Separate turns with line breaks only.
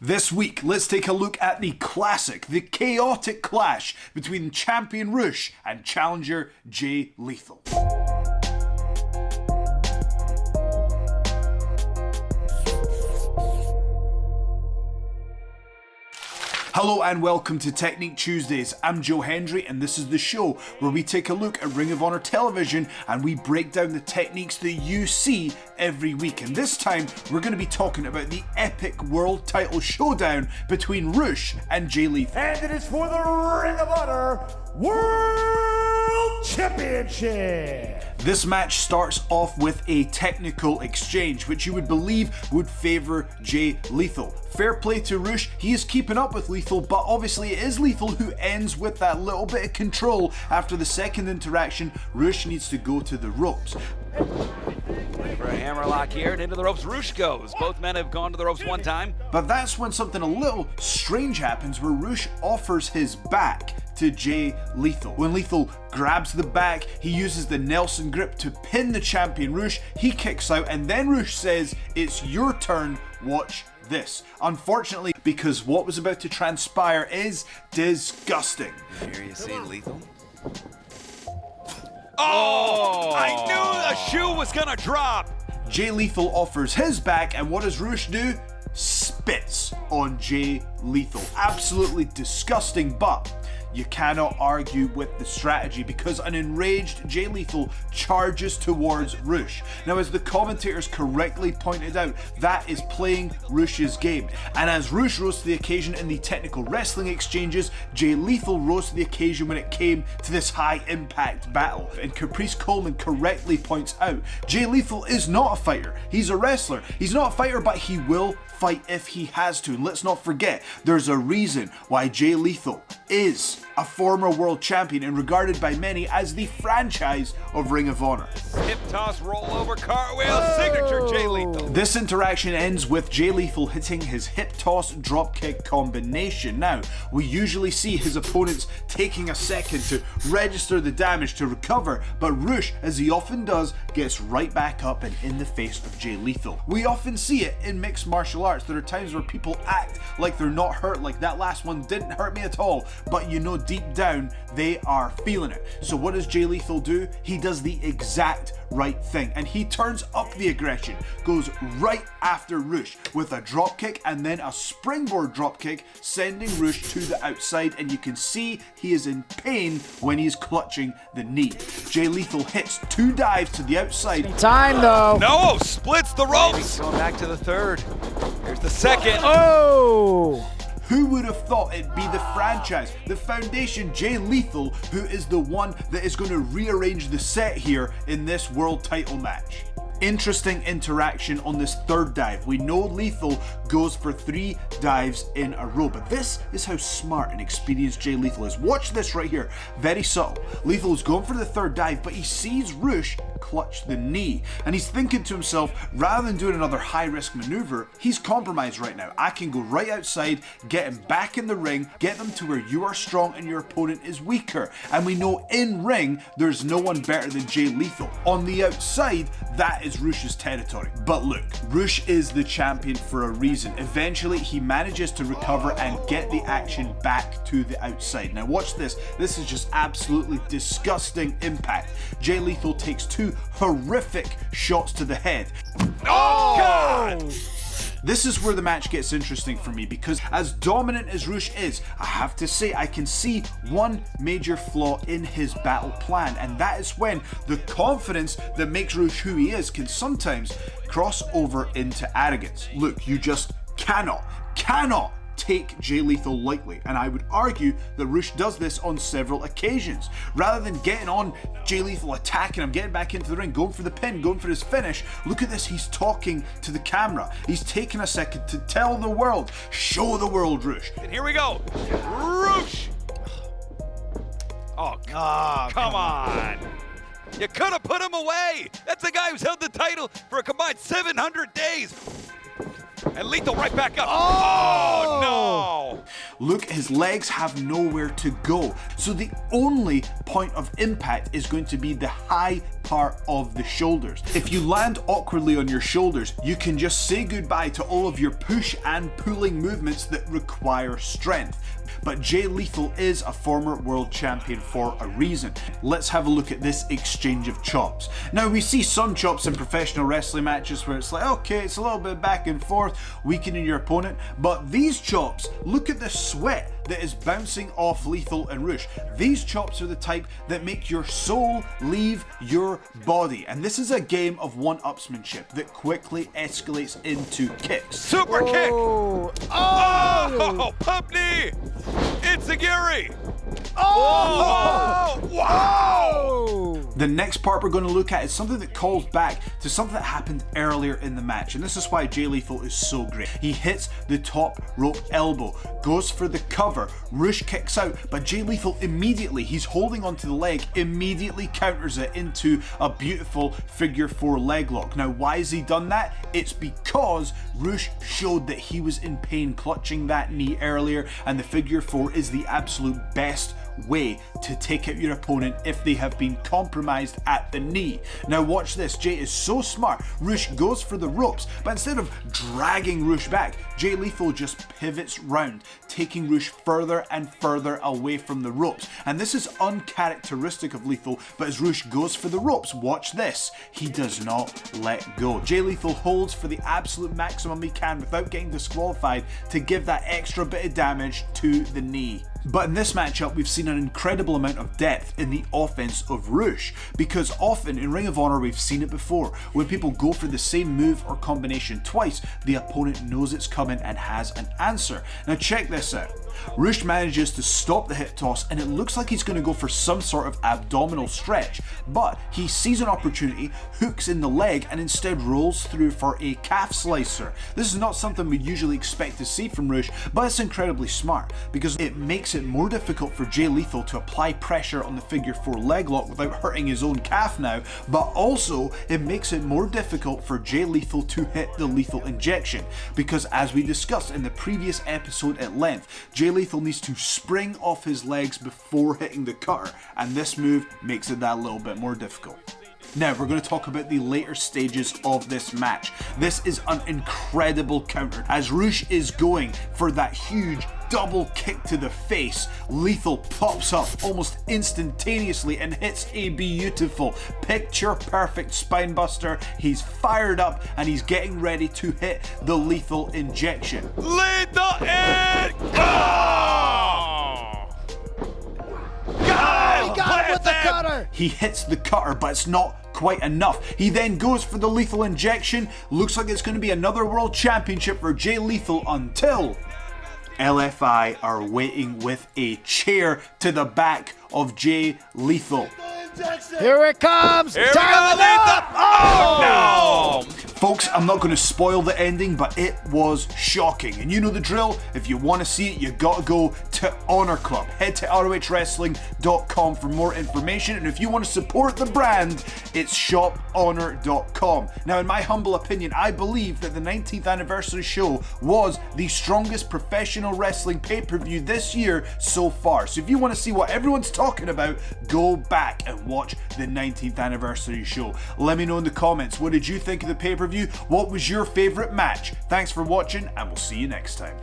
This week, let's take a look at the classic, the chaotic clash between champion Rush and challenger Jay Lethal. Hello and welcome to Technique Tuesdays. I'm Joe Hendry and this is the show where we take a look at Ring of Honor television and we break down the techniques that you see every week. And this time we're going to be talking about the epic world title showdown between Rush and Jay Lethal.
And it is for the Ring of Honor World Championship.
This match starts off with a technical exchange, which you would believe would favour Jay Lethal. Fair play to Rush, he is keeping up with Lethal, but obviously it is Lethal who ends with that little bit of control. After the second interaction, Rush needs to go to the ropes.
For a hammerlock here, and into the ropes Rush goes. Both men have gone to the ropes one time.
But that's when something a little strange happens, where Rush offers his back to Jay Lethal. When Lethal grabs the back, he uses the Nelson grip to pin the champion Rush. He kicks out, and then Rush says, "It's your turn, watch this." Unfortunately, because what was about to transpire is disgusting.
Here you see Lethal. Oh! I knew a shoe was gonna drop!
Jay Lethal offers his back, and what does Rush do? Spits on Jay Lethal. Absolutely disgusting, but you cannot argue with the strategy because an enraged Jay Lethal charges towards Rush. Now, as the commentators correctly pointed out, that is playing Rush's game. And as Rush rose to the occasion in the technical wrestling exchanges, Jay Lethal rose to the occasion when it came to this high impact battle. And Caprice Coleman correctly points out, Jay Lethal is not a fighter. He's a wrestler. He's not a fighter, but he will fight if he has to. And let's not forget, there's a reason why Jay Lethal is a former world champion and regarded by many as the franchise of Ring of Honor.
Hip toss, roll over, cartwheel, signature Jay Lethal.
This interaction ends with Jay Lethal hitting his hip toss dropkick combination. Now, we usually see his opponents taking a second to register the damage to recover, but Rush, as he often does, gets right back up and in the face of Jay Lethal. We often see it in mixed martial arts. There are times where people act like they're not hurt, like that last one didn't hurt me at all, but you know deep down they are feeling it. So what does Jay Lethal do? He does the exact right thing and he turns up the aggression, goes right after Rush with a dropkick and then a springboard dropkick, sending Rush to the outside, and you can see he is in pain when he's clutching the knee. Jay Lethal hits two dives to the outside.
Time though.
No, splits the ropes. Going back to the third. Here's the second.
Oh!
Who would have thought it'd be the franchise, the foundation, Jay Lethal, who is the one that is going to rearrange the set here in this world title match. Interesting interaction on this third dive. We know Lethal goes for 3 dives in a row, but this is how smart and experienced Jay Lethal is. Watch this right here. Very subtle. Lethal is going for the third dive, but he sees Rush clutch the knee, and he's thinking to himself, rather than doing another high-risk maneuver, he's compromised right now. I can go right outside, get him back in the ring, get them to where you are strong and your opponent is weaker. And we know in ring, there's no one better than Jay Lethal. On the outside, that is Rush's territory. But look, Rush is the champion for a reason. Eventually, he manages to recover and get the action back to the outside. Now watch this. This is just absolutely disgusting impact. Jay Lethal takes 2 horrific shots to the head.
Oh, God!
This is where the match gets interesting for me, because as dominant as Rush is, I have to say I can see one major flaw in his battle plan, and that is when the confidence that makes Rush who he is can sometimes cross over into arrogance. Look, you just cannot take Jay Lethal lightly, and I would argue that Rush does this on several occasions. Rather than getting on Jay Lethal, attacking him, getting back into the ring, going for the pin, going for his finish, look at this, he's talking to the camera. He's taking a second to tell the world, show the world, Rush.
And here we go, Rush! Oh, come on! You could have put him away! That's the guy who's held the title for a combined 700 days! And Lethal right back up. Oh, no!
Look, his legs have nowhere to go. So the only point of impact is going to be the high part of the shoulders. If you land awkwardly on your shoulders, you can just say goodbye to all of your push and pulling movements that require strength. But Jay Lethal is a former world champion for a reason. Let's have a look at this exchange of chops. Now, we see some chops in professional wrestling matches where it's like, okay, it's a little bit back and forth, weakening your opponent, but these chops, look at the sweat that is bouncing off Lethal and Rush. These chops are the type that make your soul leave your body, and this is a game of one-upsmanship that quickly escalates into kicks.
Super kick!
Oh!
Oh! Pump knee! Enziguri!
Oh!
Wow!
The next part we're going to look at is something that calls back to something that happened earlier in the match, and this is why Jay Lethal is so great. He hits the top rope elbow, goes for the cover, Rush kicks out, but Jay Lethal immediately, he's holding onto the leg, immediately counters it into a beautiful figure 4 leg lock. Now, why has he done that? It's because Rush showed that he was in pain clutching that knee earlier, and the figure 4 is the absolute best way to take out your opponent if they have been compromised at the knee. Now watch this, Jay is so smart. Rush goes for the ropes, but instead of dragging Rush back, Jay Lethal just pivots round, taking Rush further and further away from the ropes. And this is uncharacteristic of Lethal, but as Rush goes for the ropes, watch this, he does not let go. Jay Lethal holds for the absolute maximum he can without getting disqualified to give that extra bit of damage to the knee. But in this matchup, we've seen an incredible amount of depth in the offense of Rush, because often in Ring of Honor we've seen it before. When people go for the same move or combination twice, the opponent knows it's coming and has an answer. Now check this out. Rush manages to stop the hip toss, and it looks like he's going to go for some sort of abdominal stretch, but he sees an opportunity, hooks in the leg, and instead rolls through for a calf slicer. This is not something we usually expect to see from Rush, but it's incredibly smart because it makes it more difficult for Jay Lethal to apply pressure on the figure 4 leg lock without hurting his own calf now, but also it makes it more difficult for Jay Lethal to hit the lethal injection, because as we discussed in the previous episode at length, Jay Lethal needs to spring off his legs before hitting the cutter, and this move makes it that little bit more difficult. Now, we're going to talk about the later stages of this match. This is an incredible counter. As Rush is going for that huge double kick to the face, Lethal pops up almost instantaneously and hits a beautiful, picture-perfect spinebuster. He's fired up and he's getting ready to hit the lethal injection.
Lethal in! Oh!
He got it with the cutter!
He hits the cutter, but it's not quite enough. He then goes for the lethal injection. Looks like it's going to be another world championship for Jay Lethal until LFI are waiting with a chair to the back of Jay Lethal.
Here it comes!
Here we go, Lethal! Oh, no!
Folks, I'm not going to spoil the ending, but it was shocking. And you know the drill. If you want to see it, you got to go to Honor Club. Head to ROHWrestling.com for more information. And if you want to support the brand, it's shophonor.com. Now, in my humble opinion, I believe that the 19th anniversary show was the strongest professional wrestling pay-per-view this year so far. So if you want to see what everyone's talking about, go back and watch the 19th anniversary show. Let me know in the comments, what did you think of the pay-per-view? What was your favorite match? Thanks for watching, and we'll see you next time.